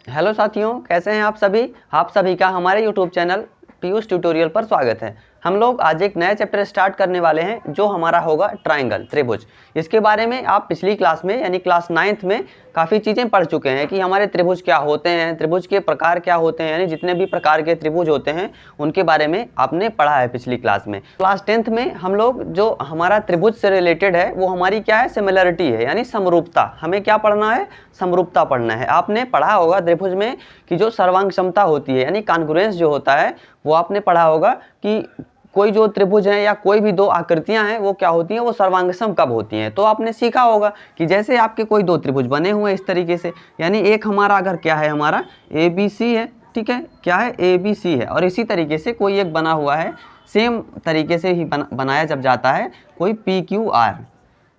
Hello साथियों, कैसे हैं आप सभी का हमारे यूट्यूब चैनल पीयूष ट्यूटोरियल पर स्वागत है। हम लोग आज एक नया चैप्टर स्टार्ट करने वाले हैं जो हमारा होगा ट्रायंगल, त्रिभुज। इसके बारे में आप पिछली क्लास में यानी क्लास 9th में काफ़ी चीज़ें पढ़ चुके हैं कि हमारे त्रिभुज क्या होते हैं, त्रिभुज के प्रकार क्या होते हैं, यानी जितने भी प्रकार के त्रिभुज होते हैं उनके बारे में आपने पढ़ा है पिछली क्लास में। क्लास 10th में हम लोग जो हमारा त्रिभुज से रिलेटेड है वो हमारी क्या है, सिमिलरिटी है, यानी समरूपता। हमें क्या पढ़ना है, समरूपता पढ़ना है। आपने पढ़ा होगा त्रिभुज में कि जो सर्वांग क्षमता होती है यानी कॉन्ग्रुएंस जो होता है वो आपने पढ़ा होगा कि कोई जो त्रिभुज है या कोई भी दो आकृतियां हैं वो क्या होती हैं, वो सर्वांगसम कब होती हैं। तो आपने सीखा होगा कि जैसे आपके कोई दो त्रिभुज बने हुए हैं इस तरीके से, यानी एक हमारा अगर क्या है, हमारा ABC है, ठीक है, क्या है, ABC है, और इसी तरीके से कोई एक बना हुआ है, सेम तरीके से ही बनाया जब जाता है कोई PQR।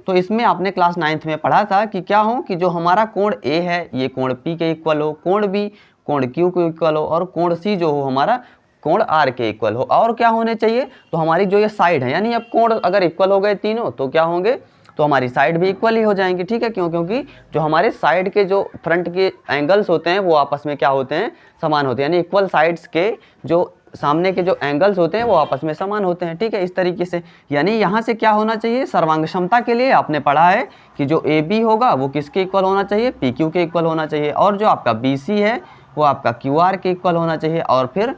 तो इसमें आपने क्लास 9th में पढ़ा था कि क्या हो कि जो हमारा कोण A है ये कोण P के इक्वल हो, कोण B कोण Q के इक्वल हो, और कोण C जो हो हमारा कोण R के इक्वल हो। और क्या होने चाहिए, तो हमारी जो ये साइड है, यानी अब कोण अगर इक्वल हो गए तीनों तो क्या होंगे, तो हमारी साइड भी इक्वल ही हो जाएंगी, ठीक है। क्यों? क्योंकि जो हमारे साइड के जो फ्रंट के एंगल्स होते हैं वो आपस में क्या होते हैं, समान होते हैं, यानी इक्वल साइड्स के जो सामने के जो एंगल्स होते हैं वो आपस में समान होते हैं, ठीक है, इस तरीके से। यानी यहाँ से क्या होना चाहिए, सर्वांग क्षमता के लिए आपने पढ़ा है कि जो AB होगा वो किसके इक्वल होना चाहिए, PQ के इक्वल होना चाहिए, और जो आपका BC है वो आपका QR के इक्वल होना चाहिए, और फिर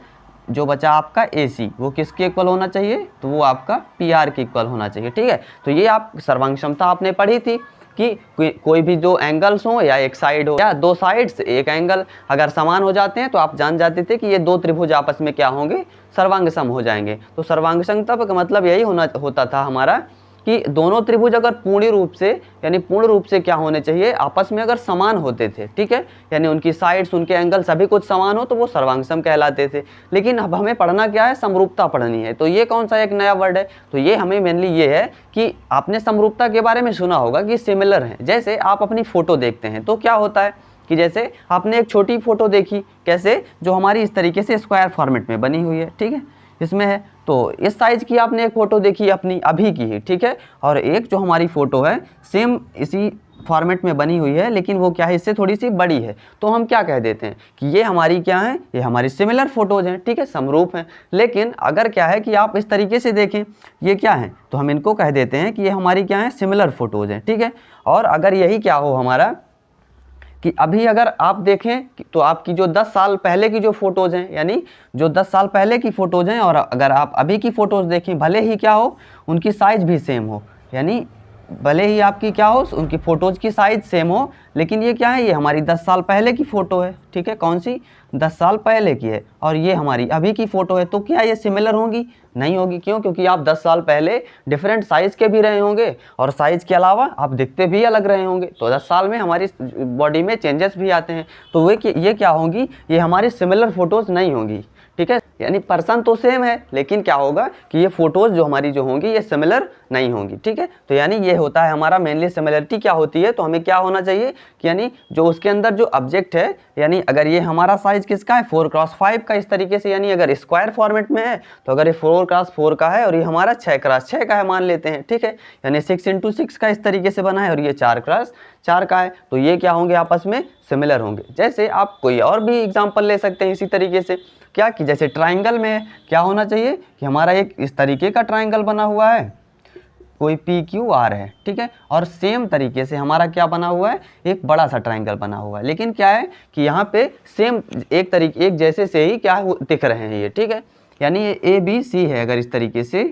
जो बचा आपका AC वो किसके इक्वल होना चाहिए, तो वो आपका PR के इक्वल होना चाहिए, ठीक है। तो ये आप सर्वांग क्षमता आपने पढ़ी थी कि कोई भी दो एंगल्स हो या एक साइड हो या दो साइड्स एक एंगल अगर समान हो जाते हैं तो आप जान जाते थे कि ये दो त्रिभुज आपस में क्या होंगे, सर्वांगसम हो जाएंगे। तो सर्वांग समता का मतलब यही होता था हमारा कि दोनों त्रिभुज अगर पूर्ण रूप से यानी पूर्ण रूप से क्या होने चाहिए, आपस में अगर समान होते थे, ठीक है, यानी उनकी साइड्स उनके एंगल सभी कुछ समान हो तो वो सर्वांगसम कहलाते थे। लेकिन अब हमें पढ़ना क्या है, समरूपता पढ़नी है। तो ये कौन सा एक नया वर्ड है, तो ये हमें मेनली ये है कि आपने समरूपता के बारे में सुना होगा कि सिमिलर है। जैसे आप अपनी फोटो देखते हैं तो क्या होता है कि जैसे आपने एक छोटी फोटो देखी, कैसे, जो हमारी इस तरीके से स्क्वायर फॉर्मेट में बनी हुई है, ठीक है, इसमें है, तो इस साइज की आपने एक फ़ोटो देखी अपनी अभी की ही, ठीक है, और एक जो हमारी फ़ोटो है सेम इसी फॉर्मेट में बनी हुई है लेकिन वो क्या है, इससे थोड़ी सी बड़ी है, तो हम क्या कह देते हैं कि ये हमारी क्या है, ये हमारी सिमिलर फ़ोटोज़ हैं, ठीक है, समरूप हैं। लेकिन अगर क्या है कि आप इस तरीके से देखें ये क्या है, तो हम इनको कह देते हैं कि ये हमारी क्या है, सिमिलर फ़ोटोज़ हैं, ठीक है। और अगर यही क्या हो हमारा कि अभी अगर आप देखें तो आपकी जो 10 साल पहले की जो फ़ोटोज़ हैं, यानी जो 10 साल पहले की फ़ोटोज़ हैं, और अगर आप अभी की फ़ोटोज़ देखें, भले ही क्या हो उनकी साइज़ भी सेम हो, यानी भले ही आपकी क्या हो उनकी फ़ोटोज़ की साइज़ सेम हो, लेकिन ये क्या है, ये हमारी 10 साल पहले की फ़ोटो है, ठीक है, कौन सी, 10 साल पहले की है, और ये हमारी अभी की फ़ोटो है, तो क्या ये सिमिलर होंगी, नहीं होगी। क्यों? क्योंकि आप 10 साल पहले डिफरेंट साइज़ के भी रहे होंगे और साइज़ के अलावा आप दिखते भी अलग रहे होंगे, तो 10 साल में हमारी बॉडी में चेंजेस भी आते हैं, तो ये क्या होंगी, ये हमारी सिमिलर फ़ोटोज़ नहीं होंगी, ठीक है। यानी पर्सन तो सेम है लेकिन क्या होगा कि ये फ़ोटोज़ जो हमारी जो होंगी ये सिमिलर नहीं होंगी, ठीक है। तो यानी ये होता है हमारा मेनली सिमिलरिटी क्या होती है, तो हमें क्या होना चाहिए कि यानी जो उसके अंदर जो ऑब्जेक्ट है, यानी अगर ये हमारा साइज़ किसका है, 4x5 का इस तरीके से, यानी अगर स्क्वायर फॉर्मेट में है तो अगर ये 4x4 का है और ये हमारा 6x6 का है मान लेते हैं, ठीक है, यानी 6x6 का इस तरीके से बना है और ये 4x4 का है, तो ये क्या होंगे, आपस में सिमिलर होंगे। जैसे आप कोई और भी एग्जाम्पल ले सकते हैं इसी तरीके से, क्या कि जैसे ट्राइंगल में क्या होना चाहिए कि हमारा एक इस तरीके का ट्राइंगल बना हुआ है, कोई PQR है, ठीक है, और सेम तरीके से हमारा क्या बना हुआ है, एक बड़ा सा ट्राइंगल बना हुआ है, लेकिन क्या है कि यहाँ पे सेम एक जैसे से ही क्या दिख रहे हैं ये, ठीक है, यानी ये ABC है अगर इस तरीके से,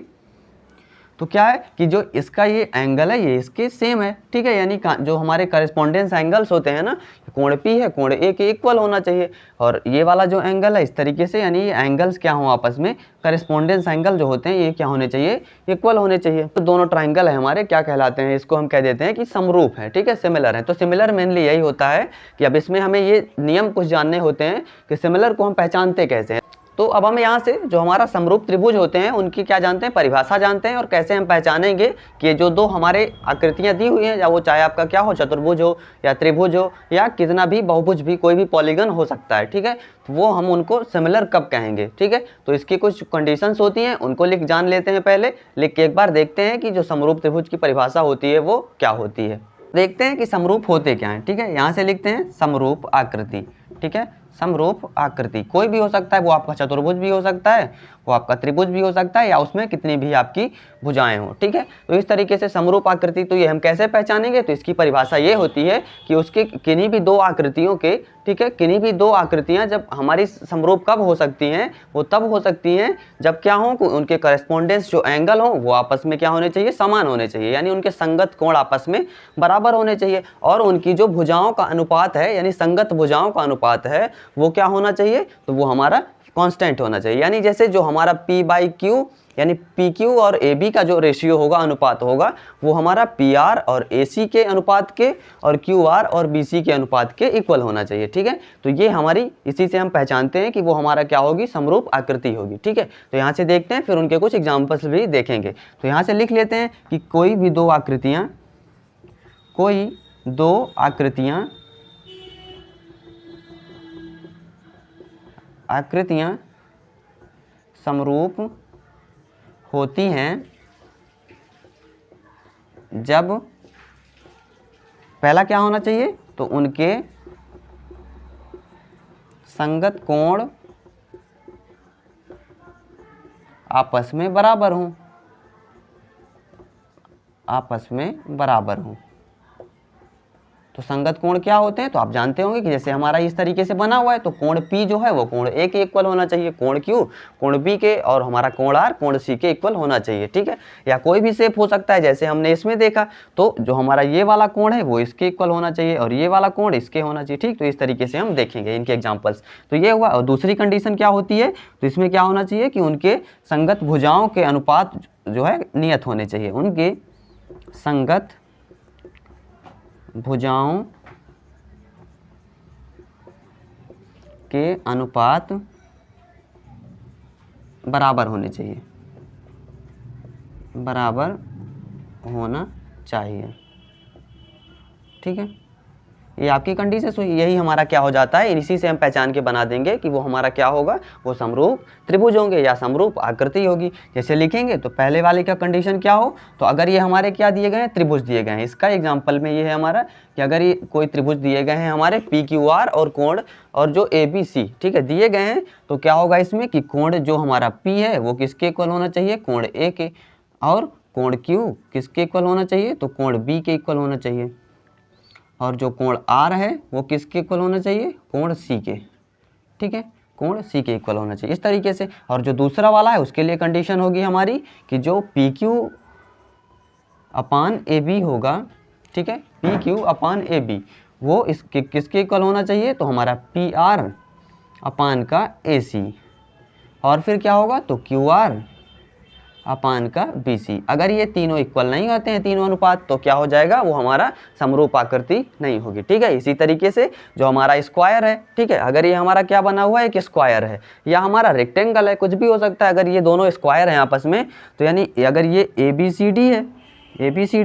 तो क्या है कि जो इसका ये एंगल है ये इसके सेम है, ठीक है, यानी जो हमारे करस्पॉन्डेंस एंगल्स होते हैं ना, कोण P है कोण A के इक्वल होना चाहिए, और ये वाला जो एंगल है इस तरीके से, यानी ये एंगल्स क्या हो आपस में, करस्पॉन्डेंस एंगल जो होते हैं ये क्या होने चाहिए, इक्वल होने चाहिए। तो दोनों ट्राइंगल है हमारे क्या कहलाते हैं, इसको हम कह देते हैं कि समरूप है, ठीक है, सिमिलर है। तो सिमिलर मेनली यही होता है कि अब इसमें हमें ये नियम कुछ जानने होते हैं कि सिमिलर को हम पहचानते कैसे हैं। तो अब हम यहाँ से जो हमारा समरूप त्रिभुज होते हैं उनकी क्या जानते हैं, परिभाषा जानते हैं, और कैसे हम पहचानेंगे कि जो दो हमारे आकृतियाँ दी हुई हैं, या वो चाहे आपका क्या हो, चतुर्भुज हो या त्रिभुज हो या कितना भी बहुभुज भी, कोई भी पॉलीगन हो सकता है, ठीक है, तो वो हम उनको सिमिलर कब कहेंगे, ठीक है। तो इसकी कुछ कंडीशंस होती हैं, उनको जान लेते हैं पहले, लिख के एक बार देखते हैं कि जो समरूप त्रिभुज की परिभाषा होती है वो क्या होती है। देखते हैं कि समरूप होते क्या हैं, ठीक है, यहाँ से लिखते हैं समरूप आकृति, ठीक है, समरूप आकृति कोई भी हो सकता है, वो आपका चतुर्भुज भी हो सकता है, वो आपका त्रिभुज भी हो सकता है, या उसमें कितनी भी आपकी भुजाएं हो। ठीक है, तो इस तरीके से समरूप आकृति, तो ये हम कैसे पहचानेंगे, तो इसकी परिभाषा ये होती है कि उसके किन्हीं भी दो आकृतियों के, ठीक है, किन्हीं भी दो आकृतियां जब हमारी समरूप कब हो सकती हैं, वो तब हो सकती हैं जब क्या हो, उनके करस्पॉन्डेंस जो एंगल हो वो आपस में क्या होने चाहिए, समान होने चाहिए, यानी उनके संगत कोण आपस में बराबर होने चाहिए, और उनकी जो भुजाओं का अनुपात है, यानी संगत भुजाओं का अनुपात है, वो क्या होना चाहिए, तो वो हमारा कांस्टेंट होना चाहिए। यानी जैसे जो हमारा P/Q यानी PQ और AB का जो रेशियो होगा, अनुपात होगा, वो हमारा PR और AC के अनुपात के और QR और BC के अनुपात के इक्वल होना चाहिए। ठीक है, तो ये हमारी, इसी से हम पहचानते हैं कि वो हमारा क्या होगी, समरूप आकृति होगी। ठीक है, तो यहाँ से देखते हैं, फिर उनके कुछ एग्जाम्पल्स भी देखेंगे। तो यहाँ से लिख लेते हैं कि कोई भी दो आकृतियाँ समरूप होती हैं जब पहला क्या होना चाहिए, तो उनके संगत कोण आपस में बराबर हों, तो संगत कोण क्या होते हैं, तो आप जानते होंगे कि जैसे हमारा इस तरीके से बना हुआ है, तो कोण P जो है वो कोण A के इक्वल होना चाहिए, कोण Q कोण B के, और हमारा कोण R कोण C के इक्वल होना चाहिए। ठीक है, या कोई भी शेप हो सकता है, जैसे हमने इसमें देखा, तो जो हमारा ये वाला कोण है वो इसके इक्वल होना चाहिए, और ये वाला कोण इसके होना चाहिए। ठीक, तो इस तरीके से हम देखेंगे इनके एग्जाम्पल्स। तो ये हुआ, और दूसरी कंडीशन क्या होती है, तो इसमें क्या होना चाहिए कि उनके संगत भुजाओं के अनुपात जो है नियत होने चाहिए, उनके संगत भुजाओं के अनुपात बराबर होने चाहिए, ठीक है, ये आपकी कंडीशन हुई। यही हमारा क्या हो जाता है, इसी से हम पहचान के बना देंगे कि वो हमारा क्या होगा, वो समरूप त्रिभुज होंगे या समरूप आकृति होगी। जैसे लिखेंगे तो पहले वाले का कंडीशन क्या हो, तो अगर ये हमारे क्या दिए गए हैं, त्रिभुज दिए गए हैं। इसका एग्जांपल में ये है हमारा कि अगर ये कोई त्रिभुज दिए गए हैं हमारे PQR और कोण और जो ABC, ठीक है, दिए गए हैं, तो क्या होगा इसमें कि कोण जो हमारा P है वो किसके इक्वल होना चाहिए, कोण A के, और कोण Q किसके इक्वल होना चाहिए, तो कोण B के इक्वल होना चाहिए, और जो कोण R है वो किसके इक्वल होना चाहिए, कोण C के। ठीक है, कोण C के इक्वल होना चाहिए, इस तरीके से। और जो दूसरा वाला है उसके लिए कंडीशन होगी हमारी कि जो PQ/AB होगा, ठीक है, PQ/AB वो इसके किसके इक्वल होना चाहिए, तो हमारा PR/AC, और फिर क्या होगा, तो QR/BC। अगर ये तीनों इक्वल नहीं होते हैं, तीनों अनुपात, तो क्या हो जाएगा, वो हमारा समरूप आकृति नहीं होगी। ठीक है, इसी तरीके से जो हमारा स्क्वायर है, ठीक है, अगर ये हमारा क्या बना हुआ है, एक स्क्वायर है या हमारा रेक्टेंगल है, कुछ भी हो सकता है, अगर ये दोनों स्क्वायर हैं आपस में, तो यानी अगर ये ABCD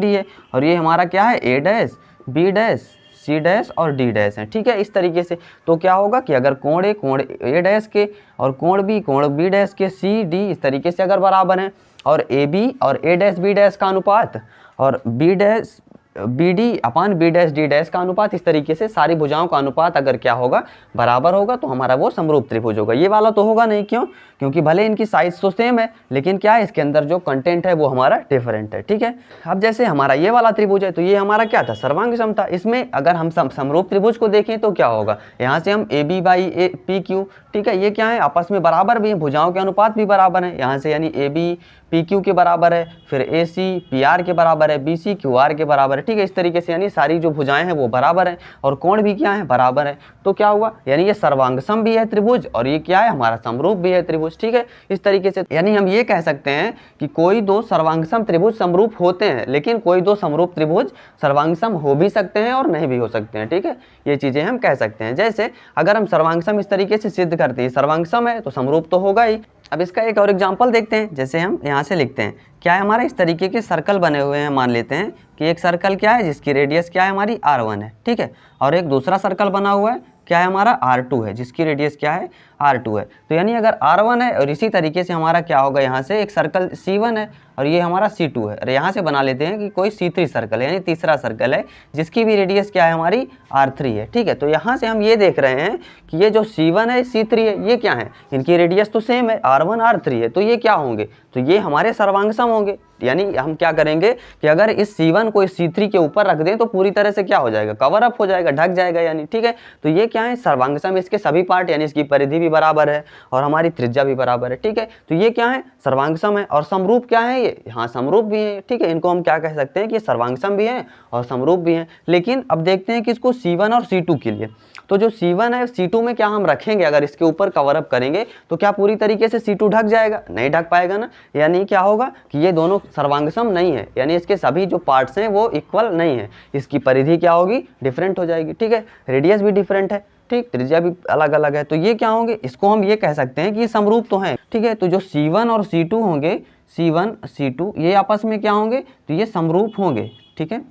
है और ये हमारा क्या है, A dash B dash C dash और D डैश है। ठीक है, इस तरीके से तो क्या होगा कि अगर कोण A डैश के और कोण B डैश के C D इस तरीके से अगर बराबर हैं, और AB और A डैश B डैश का अनुपात और B dash BD/B dash D dash का अनुपात, इस तरीके से सारी भुजाओं का अनुपात अगर क्या होगा, बराबर होगा, तो हमारा वो समरूप त्रिभुज होगा। ये वाला तो होगा नहीं, क्यों, क्योंकि भले इनकी साइज तो सेम है, लेकिन क्या है, इसके अंदर जो कंटेंट है वो हमारा डिफरेंट है। ठीक है, अब जैसे हमारा ये वाला त्रिभुज है, तो ये हमारा क्या था, सर्वांग समता। इसमें अगर हम समरूप त्रिभुज को देखें तो क्या होगा, यहाँ से हम AB/PQ, ठीक है, ये क्या है, आपस में बराबर भी है, भुजाओं के अनुपात भी बराबर है, यहाँ से यानी AB PQ के बराबर है, फिर AC PR के बराबर है, BC QR के बराबर है। ठीक है, इस तरीके से यानी सारी जो भुजाएं हैं वो बराबर हैं, और कोण भी क्या है, बराबर है। तो क्या हुआ, यानी ये सर्वांगसम भी है त्रिभुज, और ये क्या है, हमारा समरूप भी है त्रिभुज। ठीक है, इस तरीके से यानी हम ये कह सकते हैं कि कोई दो सर्वांगसम त्रिभुज समरूप होते हैं, लेकिन कोई दो समरूप त्रिभुज सर्वांगसम हो भी सकते हैं और नहीं भी हो सकते हैं। ठीक है, ये चीजें हम कह सकते हैं। जैसे अगर हम सर्वांगसम इस तरीके से सिद्ध करते हैं, सर्वांगसम है तो समरूप तो होगा ही। अब इसका एक और एग्जांपल देखते हैं। जैसे हम यहाँ से लिखते हैं, क्या है, हमारे इस तरीके के सर्कल बने हुए हैं। मान लेते हैं कि एक सर्कल क्या है, जिसकी रेडियस क्या है, हमारी R1 है, ठीक है, और एक दूसरा सर्कल बना हुआ है, क्या है, हमारा R2 है, जिसकी रेडियस क्या है, R2 है। तो यानी अगर R1 है, और इसी तरीके से हमारा क्या होगा, यहाँ से एक सर्कल C1 है, और ये हमारा C2 है। और यहाँ से बना लेते हैं कि कोई C3 सर्कल है, यानी तीसरा सर्कल है जिसकी भी रेडियस क्या है हमारी R3 है। ठीक है, तो यहाँ से हम ये देख रहे हैं कि ये जो C1 है C3 है ये क्या है, इनकी रेडियस तो सेम है, R1 R3 है, तो ये क्या होंगे, तो ये हमारे सर्वांग सम होंगे। यानी हम क्या करेंगे कि अगर इस C1 को इस C3 के ऊपर रख दें तो पूरी तरह से क्या हो जाएगा, कवर अप हो जाएगा, ढक जाएगा यानी। ठीक है, तो ये क्या है, सर्वांग सम, इसके सभी पार्ट यानी इसकी परिधि भी बराबर है और हमारी त्रिज्या भी बराबर है। ठीक है, तो ये क्या है, सर्वांग सम है। और समरूप क्या है ये, हाँ समरूप भी है। ठीक है, इनको हम क्या कह सकते हैं कि सर्वांग सम भी है और समरूप भी है। लेकिन अब देखते हैं कि इसको C1 और C2 के लिए, तो जो C1 है C2 में क्या हम रखेंगे, अगर इसके ऊपर कवर अप करेंगे तो क्या पूरी तरीके से C2 ढक जाएगा, नहीं ढक पाएगा ना। यानी क्या होगा कि ये दोनों सर्वांग सम नहीं है, यानी इसके सभी जो पार्ट्स हैं वो इक्वल नहीं है, इसकी परिधि क्या होगी, डिफरेंट हो जाएगी। ठीक है, रेडियस भी डिफरेंट है, ठीक, त्रिज्या भी अलग अलग है, तो ये क्या होंगे, इसको हम ये कह सकते हैं कि समरूप तो हैं। ठीक है, तो जो C1 और C2 होंगे, C1 C2 ये आपस में क्या होंगे, तो ये समरूप होंगे। ठीक है,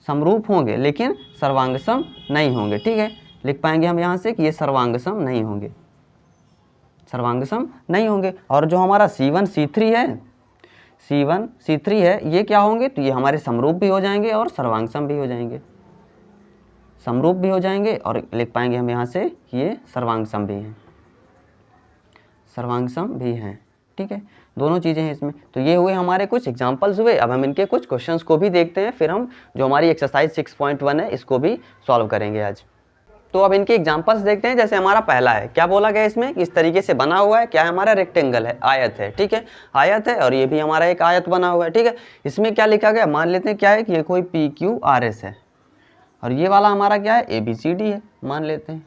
समरूप होंगे लेकिन सर्वांग सम नहीं होंगे। ठीक है, लिख पाएंगे हम यहाँ से कि ये सर्वांग सम नहीं होंगे, सर्वांग सम नहीं होंगे। और जो हमारा C1 C3 है, C1 C3 है, ये क्या होंगे, तो ये हमारे समरूप भी हो जाएंगे और सर्वांग सम भी हो जाएंगे, समरूप भी हो जाएंगे। और लिख पाएंगे हम यहाँ से कि ये सर्वांग सम भी हैं, सर्वांग सम भी हैं। ठीक है, दोनों चीज़ें हैं इसमें। तो ये हुए हमारे कुछ एग्जांपल्स हुए। अब हम इनके कुछ क्वेश्चंस को भी देखते हैं, फिर हम जो हमारी एक्सरसाइज 6.1 है इसको भी सॉल्व करेंगे आज। तो अब इनके एग्जांपल्स देखते हैं। जैसे हमारा पहला है, क्या बोला गया इसमें, इस तरीके से बना हुआ है, क्या है हमारा, रेक्टेंगल है, आयत है। ठीक है, आयत है और ये भी हमारा एक आयत बना हुआ है। ठीक है, इसमें क्या लिखा गया, मान लेते हैं क्या है कि ये कोई PQRS है और ये वाला हमारा क्या है, ABCD है, मान लेते हैं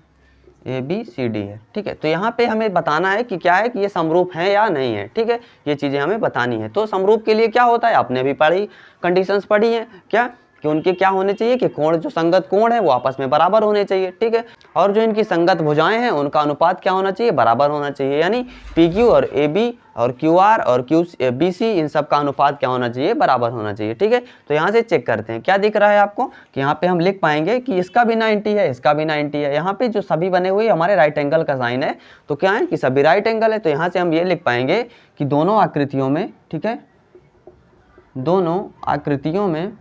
ABCD है। ठीक है, तो यहाँ पे हमें बताना है कि क्या है कि ये समरूप है या नहीं है। ठीक है, ये चीज़ें हमें बतानी है। तो समरूप के लिए क्या होता है, आपने भी पढ़ी, कंडीशंस पढ़ी हैं क्या, कि उनके क्या होने चाहिए कि कोण, जो संगत कोण है वो आपस में बराबर होने चाहिए। ठीक है, और जो इनकी संगत भुजाएं हैं उनका अनुपात क्या होना चाहिए, बराबर होना चाहिए। यानी PQ और AB और QR और BC इन सब का अनुपात क्या होना चाहिए, बराबर होना चाहिए। ठीक है, तो यहाँ से चेक करते हैं क्या दिख रहा है आपको, कि यहाँ पे हम लिख पाएंगे कि इसका भी 90 है, इसका भी 90 है। यहाँ पे जो सभी बने हुए हमारे राइट एंगल का साइन है, तो क्या है कि सभी राइट एंगल है। तो यहाँ से हम ये लिख पाएंगे कि दोनों आकृतियों में, ठीक है, दोनों आकृतियों में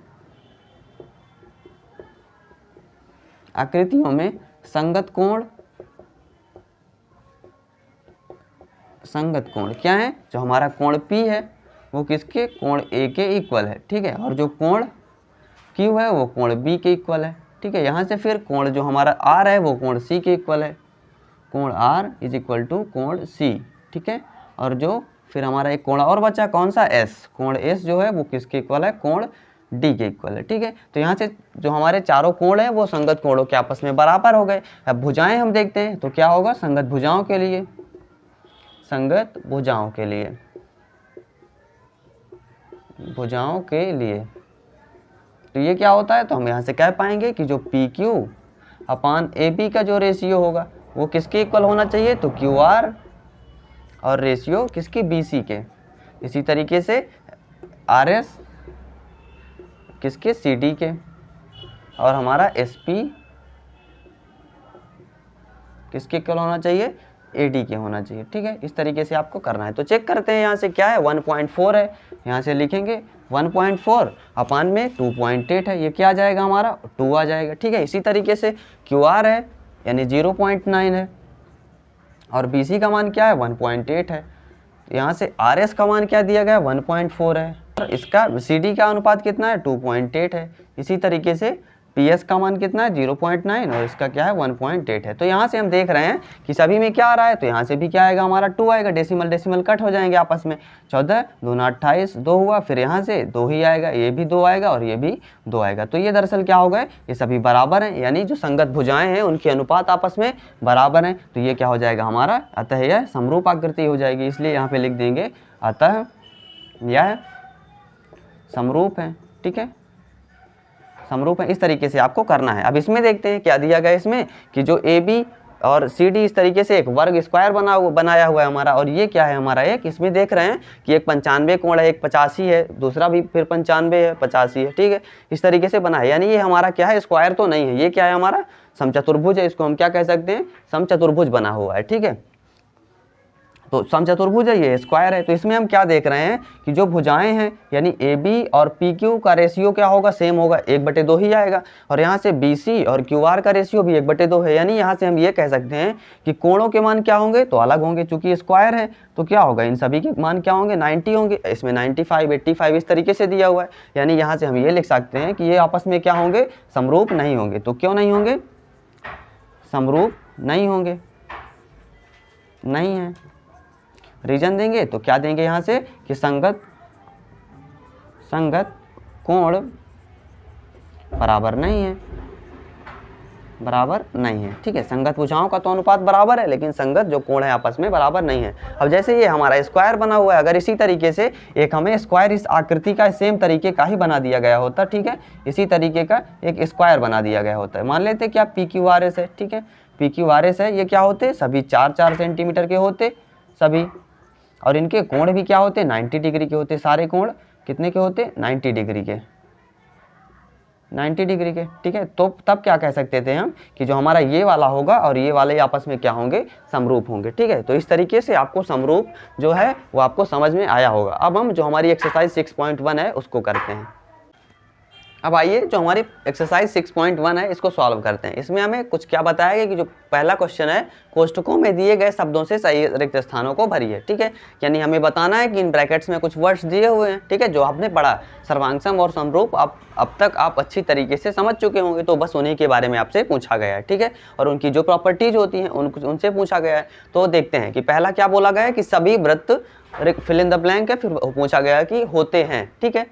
संगत कोण क्या है, जो हमारा कोण P है वो किसके, कोण A के इक्वल है। ठीक है, और जो कोण Q है वो कोण B के इक्वल है। ठीक है, यहाँ से फिर कोण जो हमारा R है वो कोण C के इक्वल है, कोण R इज इक्वल टू कोण C। ठीक है, और जो फिर हमारा एक कोण और बचा, कौन सा, S, कोण S जो है वो किसके इक्वल है, कोण D के इक्वल है। ठीक है, तो यहाँ से जो हमारे चारों कोण हैं वो संगत कोणों के आपस में बराबर हो गए। अब भुजाएं हम देखते हैं, तो क्या होगा, संगत भुजाओं के लिए, संगत भुजाओं के लिए, भुजाओं के लिए तो ये क्या होता है, तो हम यहाँ से कह पाएंगे कि जो PQ अपान AB का जो रेशियो होगा वो किसके इक्वल होना चाहिए, तो QR और रेशियो किसकी, BC के। इसी तरीके से RS किसके, CD के, और हमारा SP किसके इक्वल होना चाहिए, AD के होना चाहिए। ठीक है, इस तरीके से आपको करना है। तो चेक करते हैं, यहाँ से क्या है, 1.4 है, यहाँ से लिखेंगे 1.4 अपान में 2.8 है, ये क्या आ जाएगा हमारा, 2 आ जाएगा। ठीक है, इसी तरीके से QR है यानी 0.9 है और BC का मान क्या है, 1.8 है। यहाँ से RS का मान क्या दिया गया, 1.4 है और इसका CD का अनुपात कितना है, 2.8 है। इसी तरीके से PS का मान कितना है, 0.9 और इसका क्या है, 1.8 है। तो यहाँ से हम देख रहे हैं कि सभी में क्या आ रहा है, तो यहाँ से भी क्या आएगा हमारा 2 आएगा, डेसिमल कट हो जाएंगे आपस में, 14 दूना 28, 2 हुआ, फिर यहाँ से 2 ही आएगा, ये भी 2 आएगा और ये भी 2 आएगा। तो ये दरअसल क्या हो गए, ये सभी बराबर हैं, यानी जो संगत भुजाएं हैं उनके अनुपात आपस में बराबर हैं। तो ये क्या हो जाएगा हमारा, अतः यह समरूप आकृति हो जाएगी। इसलिए यहाँ पे लिख देंगे अतः यह समरूप है। ठीक है, समरूप है, इस तरीके से आपको करना है। अब इसमें देखते हैं क्या दिया गया इसमें, कि जो AB और CD इस तरीके से एक वर्ग स्क्वायर बनाया हुआ है हमारा, और ये क्या है हमारा, एक इसमें देख रहे हैं कि एक 95 कोण है, एक 85 है, दूसरा भी फिर 95 है, 85 है। ठीक है, इस तरीके से बना है, यानी ये हमारा क्या है, स्क्वायर तो नहीं है, ये क्या है हमारा समचतुर्भुज है, इसको हम क्या कह सकते हैं, समचतुर्भुज बना हुआ है। ठीक है, तो समचतुर्भुज है, ये स्क्वायर है। तो इसमें हम क्या देख रहे हैं कि जो भुजाएं हैं यानी ए बी और पी क्यू का रेशियो क्या होगा, सेम होगा, 1/2 ही आएगा। और यहाँ से बी सी और क्यू आर का रेशियो भी 1/2 है, यानी यहाँ से हम ये कह सकते हैं कि कोणों के मान क्या होंगे, तो अलग होंगे। चूंकि स्क्वायर है तो क्या होगा, इन सभी के मान क्या होंगे, 90 होंगे। इसमें 95, 85 इस तरीके से दिया हुआ है, यानी यहाँ से हम ये लिख सकते हैं कि ये आपस में क्या होंगे, समरूप नहीं होंगे। तो क्यों नहीं होंगे, समरूप नहीं होंगे, नहीं है। रीजन देंगे तो क्या देंगे यहाँ से कि संगत कोण बराबर नहीं है, बराबर नहीं है। ठीक है, संगत भुजाओं का तो अनुपात बराबर है, लेकिन संगत जो कोण है आपस में बराबर नहीं है। अब जैसे ये हमारा स्क्वायर बना हुआ है, अगर इसी तरीके से एक हमें स्क्वायर इस आकृति का सेम तरीके का ही बना दिया गया होता, ठीक है, इसी तरीके का एक स्क्वायर बना दिया गया होता है। मान लेते हैं कि आप पी क्यू आर एस है, ठीक है, पी क्यू आर एस है, ये क्या होते, सभी 4-4 सेंटीमीटर के होते सभी, और इनके कोण भी क्या होते, 90 डिग्री के होते। सारे कोण कितने के होते, 90 डिग्री के, 90 डिग्री के। ठीक है, तो तब क्या कह सकते थे हम कि जो हमारा ये वाला होगा और ये वाले आपस में क्या होंगे, समरूप होंगे। ठीक है, तो इस तरीके से आपको समरूप जो है वो आपको समझ में आया होगा। अब हम जो हमारी एक्सरसाइज 6.1 है उसको करते हैं। अब आइए जो हमारी एक्सरसाइज 6.1 है इसको सॉल्व करते हैं। इसमें हमें कुछ क्या बताया गया कि जो पहला क्वेश्चन है, कोष्ठकों में दिए गए शब्दों से सही रिक्त स्थानों को भरिए। ठीक है, यानी हमें बताना है कि इन ब्रैकेट्स में कुछ वर्ड्स दिए हुए हैं, ठीक है, जो आपने पढ़ा, सर्वांगसम और समरूप आप अब तक आप अच्छी तरीके से समझ चुके होंगे, तो बस उन्हीं के बारे में आपसे पूछा गया है। ठीक है, और उनकी जो प्रॉपर्टीज होती हैं उनसे पूछा गया है। तो देखते हैं कि पहला क्या बोला गया है कि सभी वृत्त, फिल इन द ब्लैंक है, फिर पूछा गया कि होते हैं। ठीक है,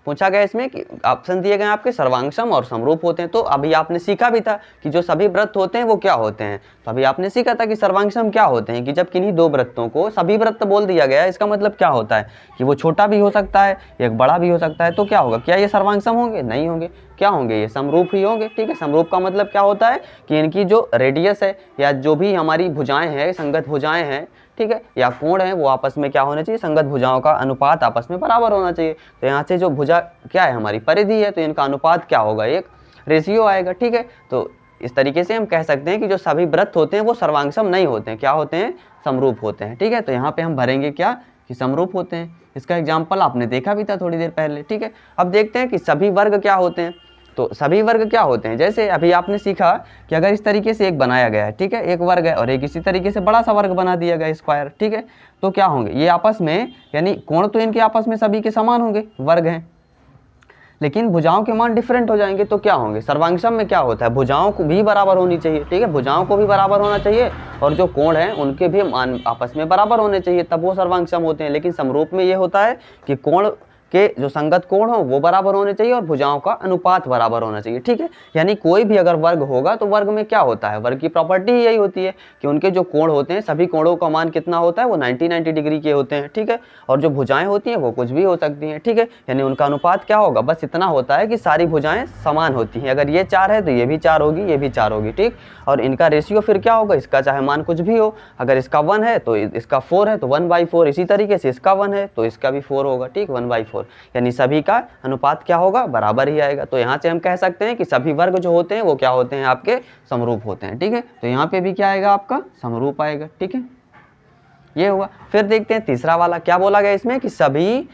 पूछा गया इसमें कि ऑप्शन दिए गए आपके सर्वांगसम और समरूप होते हैं। तो अभी आपने सीखा भी था कि जो सभी वृत्त होते हैं वो क्या होते हैं। तो अभी आपने सीखा था कि सर्वांगसम क्या होते हैं, कि जब किन्हीं दो वृत्तों को सभी वृत्त बोल दिया गया है, इसका मतलब क्या होता है कि वो छोटा भी हो सकता है, एक बड़ा भी हो सकता है। तो क्या होगा, क्या ये सर्वांगसम होंगे, नहीं होंगे, क्या होंगे, ये समरूप ही होंगे। ठीक है, समरूप का मतलब क्या होता है कि इनकी जो रेडियस है या जो भी हमारी भुजाएं हैं, संगत भुजाएं हैं, ठीक है, या कोण है, वो आपस में क्या होना चाहिए, संगत भुजाओं का अनुपात आपस में बराबर होना चाहिए। तो यहाँ से जो भुजा क्या है, हमारी परिधि है, तो इनका अनुपात क्या होगा, एक रेशियो आएगा। ठीक है, तो इस तरीके से हम कह सकते हैं कि जो सभी वृत्त होते हैं वो सर्वांगसम नहीं होते हैं, क्या होते हैं, समरूप होते हैं। ठीक है, तो यहाँ पे हम भरेंगे क्या कि समरूप होते हैं। इसका एग्जाम्पल आपने देखा भी था थोड़ी देर पहले। ठीक है, अब देखते हैं कि सभी वर्ग क्या होते हैं। तो सभी वर्ग क्या होते हैं, जैसे अभी आपने सीखा कि अगर इस तरीके से एक बनाया गया है, ठीक है, एक वर्ग है और एक इसी तरीके से बड़ा सा वर्ग बना दिया गया स्क्वायर, ठीक है, तो क्या होंगे ये आपस में, यानी कोण तो इनके आपस में सभी के समान होंगे, वर्ग हैं, लेकिन भुजाओं के मान डिफरेंट हो जाएंगे। तो क्या होंगे, सर्वांगसम में क्या होता है, भुजाओं को भी बराबर होनी चाहिए। ठीक है, भुजाओं को भी बराबर होना चाहिए और जो कोण है उनके भी मान आपस में बराबर होने चाहिए, तब वो सर्वांगसम होते हैं। लेकिन समरूप में ये होता है कि कोण के जो संगत कोण हो वो बराबर होने चाहिए और भुजाओं का अनुपात बराबर होना चाहिए। ठीक है, यानी कोई भी अगर वर्ग होगा तो वर्ग में क्या होता है, वर्ग की प्रॉपर्टी ही यही होती है कि उनके जो कोण होते हैं, सभी कोणों का मान कितना होता है, वो 90 डिग्री के होते हैं। ठीक है, और जो भुजाएं होती हैं वो कुछ भी हो सकती हैं। ठीक है, यानी उनका अनुपात क्या होगा, बस इतना होता है कि सारी भुजाएं समान होती हैं। अगर ये 4 है तो ये भी 4 होगी, ये भी 4 होगी। ठीक, और इनका रेशियो फिर क्या होगा, इसका चाहे मान कुछ भी हो, अगर इसका 1 है तो इसका 4 है तो 1/4, इसी तरीके से इसका 1 है तो इसका भी 4 होगा। ठीक, 1/4, यानी सभी का अनुपात क्या होगा, बराबर ही आएगा। तो यहाँ से हम कह सकते हैं कि सभी वर्ग जो होते हैं वो क्या होते हैं, आपके समरूप होते हैं। ठीक है, तो यहाँ पे भी क्या आएगा, आपका समरूप आएगा। ठीक है, ये हुआ। फिर देखते हैं तीसरा वाला क्या बोला गया इसमें कि सभी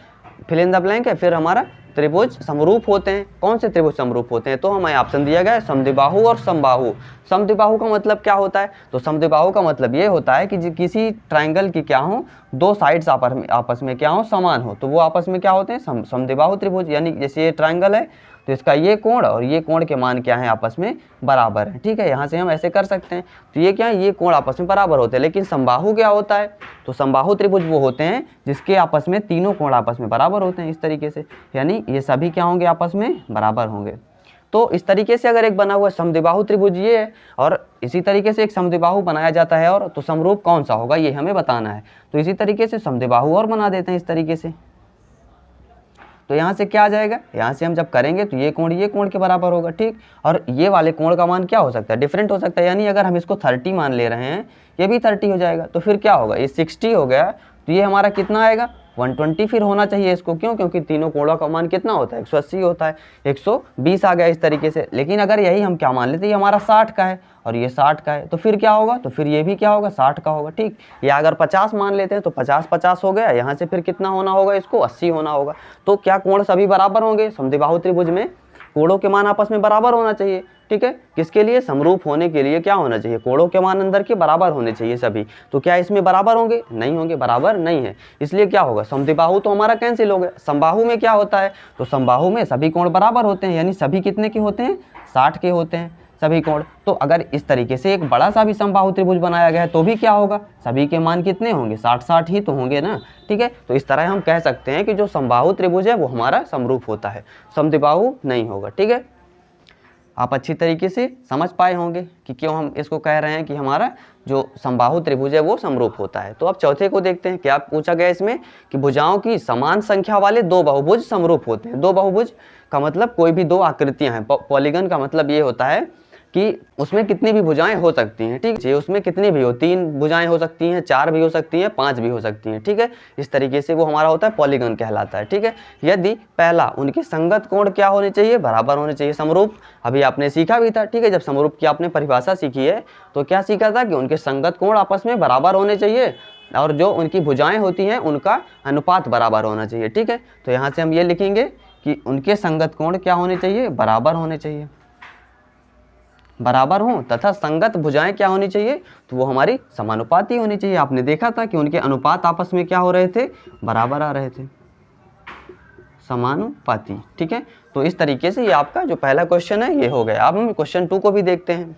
फिल इन द ब्लैंक है, फिर हमारा त्रिभुज समरूप होते हैं। कौन से त्रिभुज समरूप होते हैं, तो हमें ऑप्शन दिया गया है समद्विबाहु और समबाहु। समद्विबाहु का मतलब क्या होता है, तो समद्विबाहु का मतलब ये होता है कि किसी ट्रायंगल की क्या हो, दो साइड्स आपस में क्या हो, समान हो, तो वो आपस में क्या होते हैं, समद्विबाहु त्रिभुज। यानी जैसे ये ट्रायंगल है तो इसका ये कोण और ये कोण के मान क्या है, आपस में बराबर है। ठीक है, यहाँ से हम ऐसे कर सकते हैं। तो ये क्या है, ये कोण आपस में बराबर होते हैं। लेकिन समबाहु क्या होता है, तो समबाहु त्रिभुज वो होते हैं जिसके आपस में तीनों कोण आपस में बराबर होते हैं, इस तरीके से, यानी ये सभी क्या होंगे, आपस में बराबर होंगे। तो इस तरीके से अगर एक बना हुआ समद्विबाहु त्रिभुज ये है और इसी तरीके से एक समद्विबाहु बनाया जाता है, और तो समरूप कौन सा होगा ये हमें बताना है। तो इसी तरीके से समद्विबाहु और बना देते हैं इस तरीके से। तो यहाँ से क्या आ जाएगा, यहाँ से हम जब करेंगे तो ये कोण के बराबर होगा। ठीक, और ये वाले कोण का मान क्या हो सकता है, डिफरेंट हो सकता है। यानी अगर हम इसको 30 मान ले रहे हैं, ये भी 30 हो जाएगा, तो फिर क्या होगा, ये 60 हो गया, तो ये हमारा कितना आएगा, 120 फिर होना चाहिए इसको, क्यों? क्योंकि तीनों कोणों का मान कितना होता है? 180 होता है, 120 आ गया इस तरीके से। लेकिन अगर यही हम क्या मान लेते हैं, ये हमारा 60 का है और ये 60 का है, तो फिर क्या होगा? तो फिर ये भी क्या होगा? 60 का होगा, ठीक। या अगर 50 मान लेते हैं तो 50-50 हो गया, यहाँ से फिर कितना होना होगा इसको? 80 होना होगा। तो क्या कोण सभी बराबर होंगे? समद्विबाहु त्रिभुज में कोणों के मान आपस में बराबर होना चाहिए, ठीक है। किसके लिए? समरूप होने के लिए क्या होना चाहिए? कोणों के मान अंदर के बराबर होने चाहिए सभी। तो क्या इसमें बराबर होंगे? नहीं होंगे, बराबर नहीं है। इसलिए क्या होगा? समद्विबाहु तो हमारा कैंसिल हो गया। समबाहु में क्या होता है? तो समबाहु में सभी कोण बराबर होते हैं, यानी सभी कितने के होते हैं? 60 के होते हैं सभी कोण। तो अगर इस तरीके से एक बड़ा सा भी समबाहु त्रिभुज बनाया गया है तो भी क्या होगा? सभी के मान कितने होंगे? 60-60 ही तो होंगे ना, ठीक है। तो इस तरह हम कह सकते हैं कि जो समबाहु त्रिभुज है वो हमारा समरूप होता है, समद्विबाहु नहीं होगा, ठीक है। आप अच्छी तरीके से समझ पाए होंगे कि क्यों हम इसको कह रहे हैं कि हमारा जो समबाहु त्रिभुज है वो समरूप होता है। तो अब चौथे को देखते हैं। क्या पूछा गया इसमें कि भुजाओं की समान संख्या वाले दो बहुभुज समरूप होते हैं। दो बहुभुज का मतलब कोई भी दो आकृतियां हैं। पॉलीगन का मतलब ये होता है कि उसमें कितनी भी भुजाएं हो सकती हैं, ठीक है। उसमें कितनी भी हो, 3 भुजाएं हो सकती हैं, 4 भी हो सकती हैं, 5 भी हो सकती हैं, ठीक है। इस तरीके से वो हमारा होता है पॉलीगन कहलाता है, ठीक है। यदि पहला, उनके संगत कोण क्या होने चाहिए? बराबर होने चाहिए, समरूप। अभी आपने सीखा भी था, ठीक है। जब समरूप की आपने परिभाषा सीखी है तो क्या सीखा था कि उनके संगत कोण आपस में बराबर होने चाहिए और जो उनकी भुजाएं होती हैं उनका अनुपात बराबर होना चाहिए, ठीक है। तो यहाँ से हम ये लिखेंगे कि उनके संगत कोण क्या होने चाहिए? बराबर होने चाहिए, बराबर हों, तथा संगत भुजाएं क्या होनी चाहिए? तो वो हमारी समानुपाती होनी चाहिए। आपने देखा था कि उनके अनुपात आपस में क्या हो रहे थे? बराबर आ रहे थे, समानुपाती, ठीक है। तो इस तरीके से ये आपका जो पहला क्वेश्चन है ये हो गया। अब हम क्वेश्चन 2 को भी देखते हैं।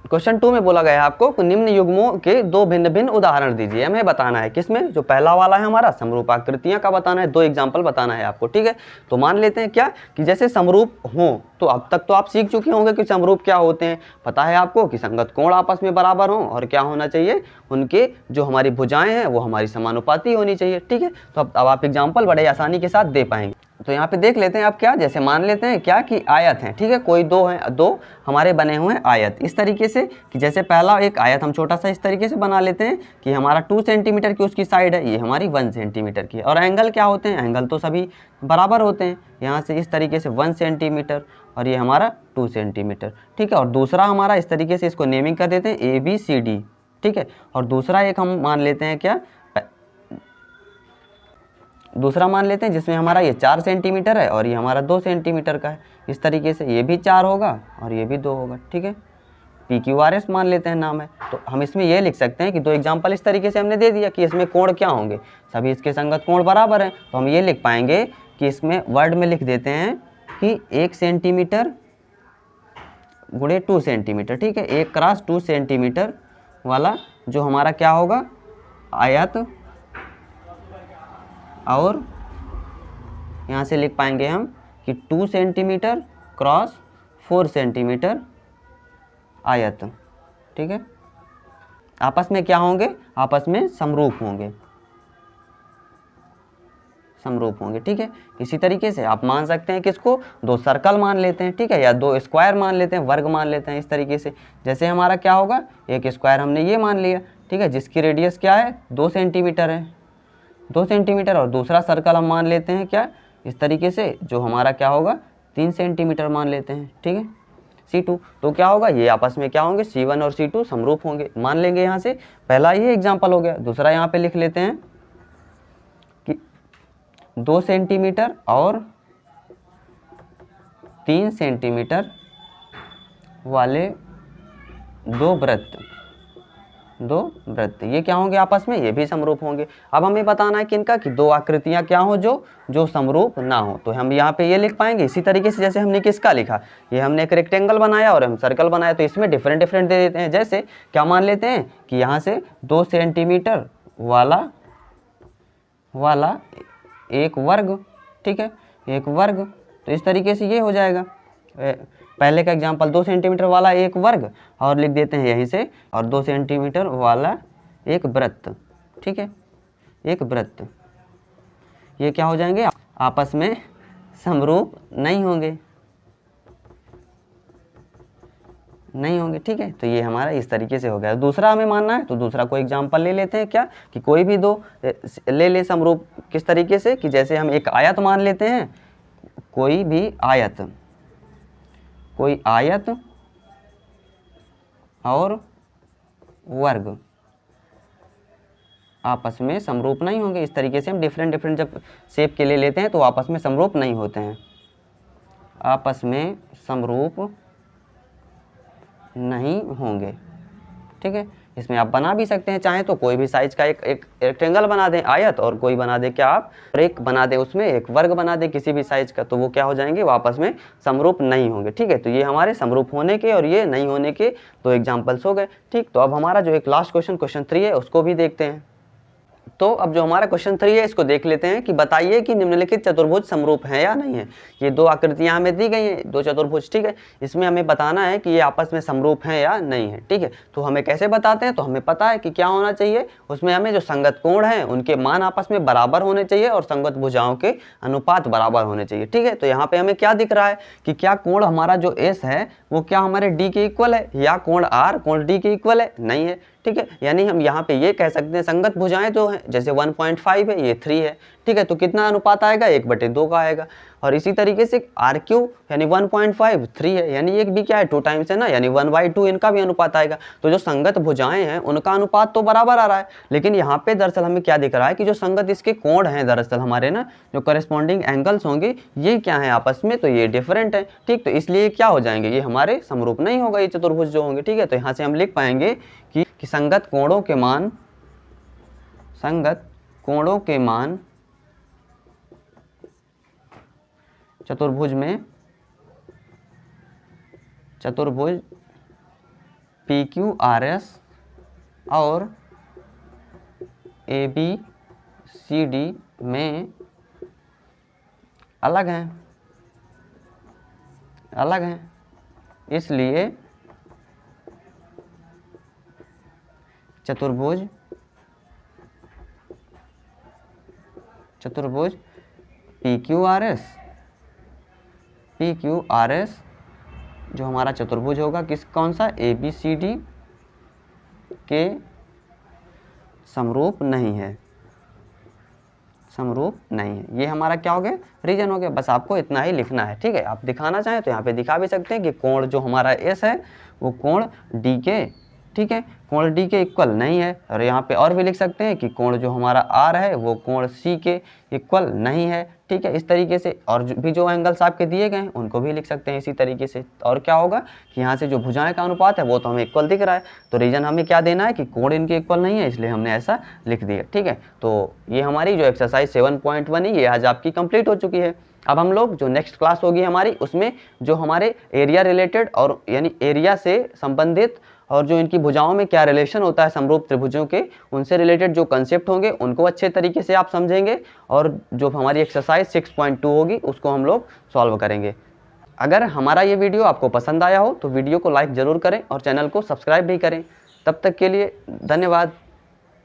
क्वेश्चन 2 में बोला गया है आपको कि निम्न युग्मों के दो भिन्न भिन्न उदाहरण दीजिए। हमें बताना है किसमें? जो पहला वाला है हमारा समरूप आकृतियां का बताना है, 2 एग्जाम्पल बताना है आपको, ठीक है। तो मान लेते हैं क्या कि जैसे समरूप हो, तो अब तक तो आप सीख चुके होंगे कि समरूप क्या होते हैं। पता है आपको कि संगत कोण आपस में बराबर हों और क्या होना चाहिए? उनके जो हमारी भुजाएं हैं वो हमारी समानुपाती होनी चाहिए, ठीक है। तो अब आप एग्जाम्पल बड़े आसानी के साथ दे पाएंगे। तो यहाँ पे देख लेते हैं आप क्या, जैसे मान लेते हैं क्या कि आयत है, ठीक है। कोई दो हैं, दो हमारे बने हुए हैं आयत इस तरीके से कि जैसे पहला एक आयत हम छोटा सा इस तरीके से बना लेते हैं कि हमारा 2 सेंटीमीटर की उसकी साइड है, ये हमारी 1 सेंटीमीटर की है। और एंगल क्या होते हैं? एंगल तो सभी बराबर होते हैं। यहाँ से इस तरीके से 1 सेंटीमीटर और ये हमारा 2 सेंटीमीटर, ठीक है। और दूसरा हमारा इस तरीके से इसको नेमिंग कर देते हैं ABCD, ठीक है। और दूसरा एक हम मान लेते हैं क्या, दूसरा मान लेते हैं जिसमें हमारा ये 4 सेंटीमीटर है और ये हमारा 2 सेंटीमीटर का है। इस तरीके से ये भी 4 होगा और ये भी 2 होगा, ठीक है। PQRS मान लेते हैं नाम है। तो हम इसमें ये लिख सकते हैं कि 2 एग्जाम्पल इस तरीके से हमने दे दिया कि इसमें कोण क्या होंगे? सभी इसके संगत कोण बराबर हैं। तो हम ये लिख पाएंगे कि इसमें वर्ड में लिख देते हैं कि 1 सेंटीमीटर गुणे 2 सेंटीमीटर, ठीक है। 1 क्रॉस 2 सेंटीमीटर वाला जो हमारा क्या होगा? आयत, और यहाँ से लिख पाएंगे हम कि 2 सेंटीमीटर क्रॉस 4 सेंटीमीटर आयत, ठीक है। आपस में क्या होंगे? आपस में समरूप होंगे, समरूप होंगे, ठीक है। इसी तरीके से आप मान सकते हैं किसको? 2 सर्कल मान लेते हैं, ठीक है, या 2 स्क्वायर मान लेते हैं, वर्ग मान लेते हैं। इस तरीके से जैसे हमारा क्या होगा, एक स्क्वायर हमने ये मान लिया, ठीक है, जिसकी रेडियस क्या है? 2 सेंटीमीटर है, 2 सेंटीमीटर। और दूसरा सर्कल हम मान लेते हैं क्या, इस तरीके से, जो हमारा क्या होगा? 3 सेंटीमीटर मान लेते हैं, ठीक है, C2। तो क्या होगा? ये आपस में क्या होंगे? C1 और C2 समरूप होंगे, मान लेंगे। यहाँ से पहला ये एग्जाम्पल हो गया। दूसरा यहाँ पे लिख लेते हैं कि 2 सेंटीमीटर और 3 सेंटीमीटर वाले दो वृत्त, ये क्या होंगे आपस में? ये भी समरूप होंगे। अब हमें बताना है किनका, कि 2 आकृतियां क्या हो जो समरूप ना हो। तो हम यहाँ पे ये लिख पाएंगे इसी तरीके से जैसे हमने किसका लिखा, ये हमने एक रेक्टेंगल बनाया और हम सर्कल बनाया, तो इसमें डिफरेंट डिफरेंट दे देते हैं। जैसे क्या मान लेते हैं कि यहाँ से 2 सेंटीमीटर वाला एक वर्ग, ठीक है, एक वर्ग। तो इस तरीके से ये हो जाएगा। पहले का एग्जाम्पल 2 सेंटीमीटर वाला एक वर्ग, और लिख देते हैं यहीं से, और 2 सेंटीमीटर वाला एक वृत्त, ठीक है, एक वृत्त। ये क्या हो जाएंगे? आपस में समरूप नहीं होंगे, नहीं होंगे। ठीक है, तो ये हमारा इस तरीके से हो गया। दूसरा हमें मानना है तो दूसरा कोई एग्जांपल ले लेते हैं, क्या कि कोई भी दो ले ले समरूप। किस तरीके से कि जैसे हम एक आयत मान लेते हैं, कोई भी आयत, कोई आयत और वर्ग आपस में समरूप नहीं होंगे। इस तरीके से हम डिफरेंट जब शेप के ले लेते हैं तो आपस में समरूप नहीं होते हैं, आपस में समरूप नहीं होंगे। ठीक है, इसमें आप बना भी सकते हैं, चाहे तो कोई भी साइज का एक रेक्टेंगल बना दें आयत, और कोई बना दे क्या आप एक बना दे, उसमें एक वर्ग बना दे किसी भी साइज का, तो वो क्या हो जाएंगे, वो आपस में समरूप नहीं होंगे। ठीक है, तो ये हमारे समरूप होने के और ये नहीं होने के दो एग्जाम्पल्स हो गए। ठीक, तो अब हमारा जो एक लास्ट क्वेश्चन 3 है उसको भी देखते हैं। तो अब जो हमारा क्वेश्चन 3 है इसको देख लेते हैं कि बताइए कि निम्नलिखित चतुर्भुज समरूप है या नहीं है। ये दो आकृतियां हमें दी गई हैं, दो चतुर्भुज। ठीक है, इसमें हमें बताना है कि ये आपस में समरूप हैं या नहीं है। ठीक है, तो हमें कैसे बताते हैं, तो हमें पता है कि क्या होना चाहिए, उसमें हमें जो संगत कोण हैं उनके मान आपस में बराबर होने चाहिए और संगत भुजाओं के अनुपात बराबर होने चाहिए। ठीक है, तो यहाँ पे हमें क्या दिख रहा है कि क्या कोण हमारा जो एस है वो क्या हमारे डी के इक्वल है, या कोण आर कोण डी के इक्वल है, नहीं है। ठीक है, यानी हम यहाँ पे ये कह सकते हैं संगत भुजाएं जो हैं, जैसे 1.5 है, ये 3 है। ठीक है, तो कितना अनुपात आएगा, 1/2 का आएगा। और इसी तरीके से आर क्यू यानी 1.5 3 है, यानी एक भी क्या है 2 टाइम्स है ना, यानी 1/2 इनका भी अनुपात आएगा। तो जो संगत भुजाएं हैं उनका अनुपात तो बराबर आ रहा है, लेकिन यहाँ पे दरअसल हमें क्या दिख रहा है कि जो संगत इसके कोण हैं, दरअसल हमारे ना जो करस्पॉन्डिंग एंगल्स होंगे ये क्या है आपस में, तो ये डिफरेंट है। ठीक, तो इसलिए क्या हो जाएंगे, ये हमारे समरूप नहीं होगा ये चतुर्भुज जो होंगे। ठीक है, तो यहाँ से हम लिख पाएंगे कि संगत कोणों के मान, संगत कोणों के मान चतुर्भुज में, चतुर्भुज PQRS और ABCD में अलग हैं, अलग हैं। इसलिए चतुर्भुज PQRS जो हमारा चतुर्भुज होगा कौन सा, ABCD के समरूप नहीं है, समरूप नहीं है। ये हमारा क्या हो गया, रीजन हो गया। बस आपको इतना ही लिखना है। ठीक है, आप दिखाना चाहें तो यहाँ पे दिखा भी सकते हैं कि कोण जो हमारा एस है वो कोण डी के, ठीक है, कोण डी के इक्वल नहीं है। और यहाँ पे और भी लिख सकते हैं कि कोण जो हमारा आर है वो कोण सी के इक्वल नहीं है। ठीक है, इस तरीके से और भी जो एंगल्स आपके दिए गए हैं उनको भी लिख सकते हैं इसी तरीके से। और क्या होगा कि यहाँ से जो भुजाएं का अनुपात है वो तो हमें इक्वल दिख रहा है, तो रीजन हमें क्या देना है कि कोण इनके इक्वल नहीं है, इसलिए हमने ऐसा लिख दिया। ठीक है, तो ये हमारी जो एक्सरसाइज 7.1 है ये आज आपकी कंप्लीट हो चुकी है। अब हम लोग जो नेक्स्ट क्लास होगी हमारी उसमें जो हमारे एरिया रिलेटेड और यानी एरिया से संबंधित और जो इनकी भुजाओं में क्या रिलेशन होता है समरूप त्रिभुजों के, उनसे रिलेटेड जो कंसेप्ट होंगे उनको अच्छे तरीके से आप समझेंगे, और जो हमारी एक्सरसाइज 6.2 होगी उसको हम लोग सॉल्व करेंगे। अगर हमारा ये वीडियो आपको पसंद आया हो तो वीडियो को लाइक ज़रूर करें और चैनल को सब्सक्राइब भी करें। तब तक के लिए धन्यवाद।